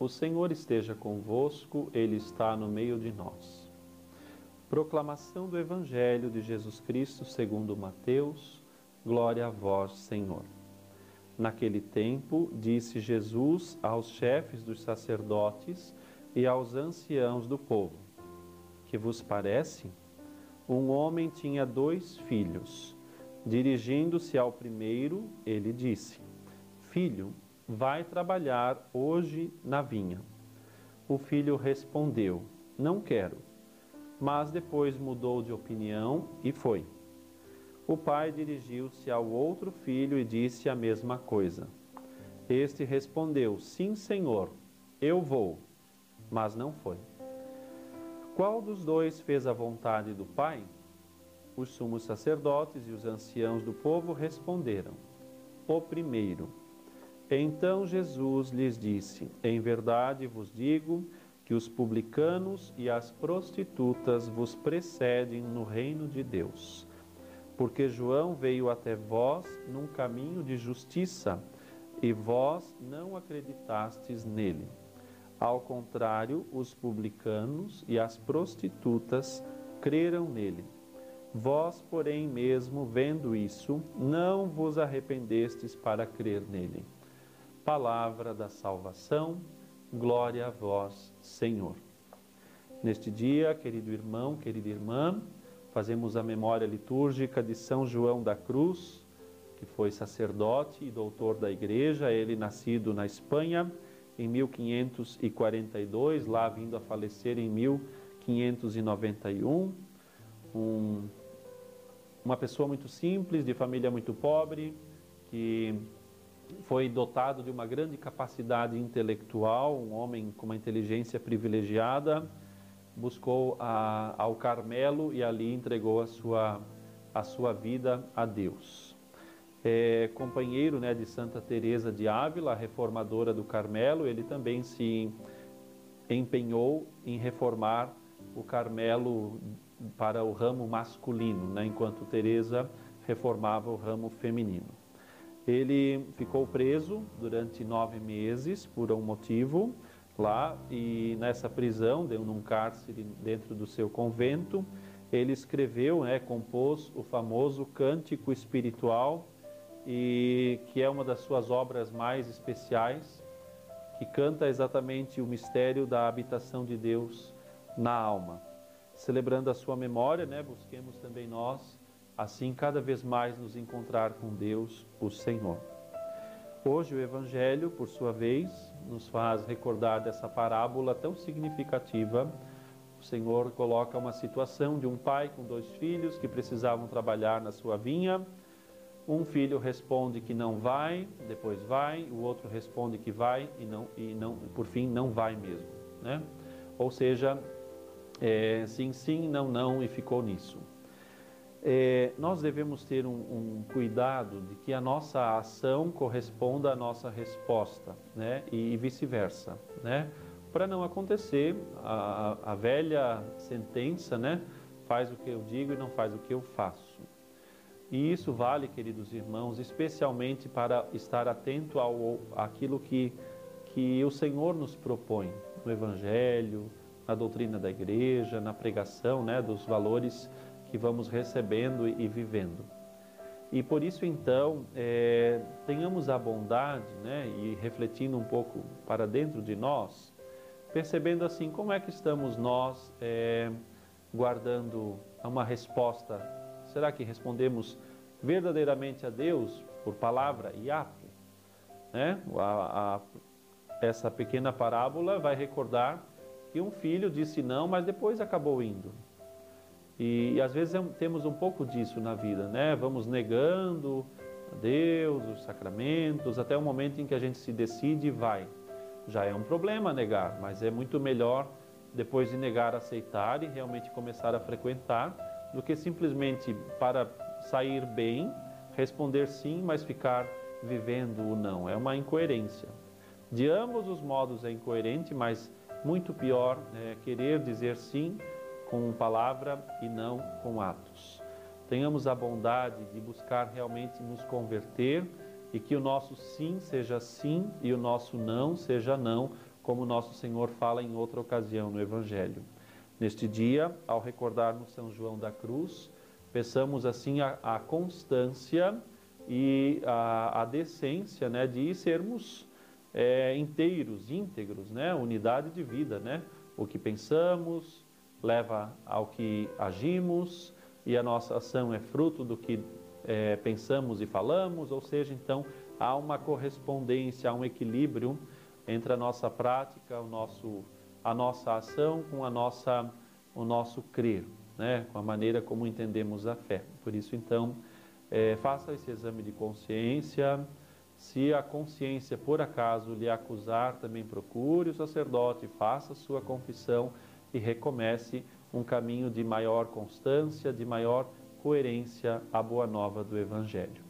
O Senhor esteja convosco, Ele está no meio de nós. Proclamação do Evangelho de Jesus Cristo segundo Mateus. Glória a vós, Senhor. Naquele tempo, disse Jesus aos chefes dos sacerdotes e aos anciãos do povo: Que vos parece? Um homem tinha 2 filhos. Dirigindo-se ao primeiro, ele disse: Filho, vai trabalhar hoje na vinha. O filho respondeu: Não quero. Mas depois mudou de opinião e foi. O pai dirigiu-se ao outro filho e disse a mesma coisa. Este respondeu: Sim, Senhor, eu vou. Mas não foi. Qual dos 2 fez a vontade do pai? Os sumos sacerdotes e os anciãos do povo responderam: O primeiro. Então Jesus lhes disse: Em verdade vos digo que os publicanos e as prostitutas vos precedem no reino de Deus. Porque João veio até vós num caminho de justiça, e vós não acreditastes nele. Ao contrário, os publicanos e as prostitutas creram nele. Vós, porém, mesmo vendo isso, não vos arrependestes para crer nele. Palavra da salvação, glória a vós, Senhor. Neste dia, querido irmão, querida irmã, fazemos a memória litúrgica de São João da Cruz, que foi sacerdote e doutor da Igreja, ele nascido na Espanha em 1542, lá vindo a falecer em 1591, uma pessoa muito simples, de família muito pobre, que foi dotado de uma grande capacidade intelectual, um homem com uma inteligência privilegiada, buscou ao Carmelo e ali entregou a sua vida a Deus. Companheiro, né, de Santa Teresa de Ávila, a reformadora do Carmelo, ele também se empenhou em reformar o Carmelo para o ramo masculino, né, enquanto Teresa reformava o ramo feminino. Ele ficou preso durante 9 meses por um motivo lá, e nessa prisão, num cárcere dentro do seu convento, ele escreveu, compôs o famoso Cântico Espiritual, e que é uma das suas obras mais especiais, que canta exatamente o mistério da habitação de Deus na alma. Celebrando a sua memória, busquemos também nós, assim, cada vez mais nos encontrar com Deus, o Senhor. Hoje o Evangelho, por sua vez, nos faz recordar dessa parábola tão significativa. O Senhor coloca uma situação de um pai com 2 filhos que precisavam trabalhar na sua vinha. Um filho responde que não vai, depois vai, o outro responde que vai e por fim não vai mesmo, né? Ou seja, sim, sim, não, não, e ficou nisso. Nós devemos ter um cuidado de que a nossa ação corresponda à nossa resposta, né? E vice-versa, né? Para não acontecer a velha sentença, né? Faz o que eu digo e não faz o que eu faço. E isso vale, queridos irmãos, especialmente para estar atento àquilo que o Senhor nos propõe no Evangelho, na doutrina da Igreja, na pregação, né? Dos valores que vamos recebendo e vivendo. E por isso, então, tenhamos a bondade, né, e refletindo um pouco para dentro de nós, percebendo assim, como é que estamos nós guardando uma resposta. Será que respondemos verdadeiramente a Deus por palavra e ato? Né? Essa pequena parábola vai recordar que um filho disse não, mas depois acabou indo. E às vezes temos um pouco disso na vida, né? Vamos negando a Deus, os sacramentos, até o momento em que a gente se decide e vai. Já é um problema negar, mas é muito melhor, depois de negar, aceitar e realmente começar a frequentar, do que simplesmente para sair bem, responder sim, mas ficar vivendo o não. É uma incoerência. De ambos os modos é incoerente, mas muito pior é querer dizer sim com palavra e não com atos. Tenhamos a bondade de buscar realmente nos converter e que o nosso sim seja sim e o nosso não seja não, como nosso Senhor fala em outra ocasião no Evangelho. Neste dia, ao recordarmos São João da Cruz, peçamos assim a constância e a decência, né, de sermos íntegros, né, unidade de vida, né? O que pensamos leva ao que agimos e a nossa ação é fruto do que pensamos e falamos, ou seja, então há uma correspondência, há um equilíbrio entre a nossa prática, a nossa ação com o nosso crer, né? Com a maneira como entendemos a fé. Por isso, então, faça esse exame de consciência. Se a consciência, por acaso, lhe acusar, também procure o sacerdote, faça a sua confissão e recomece um caminho de maior constância, de maior coerência à boa nova do Evangelho.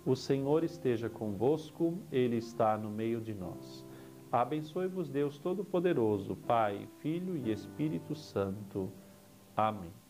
O Senhor esteja convosco, Ele está no meio de nós. Abençoe-vos Deus Todo-Poderoso, Pai, Filho e Espírito Santo. Amém.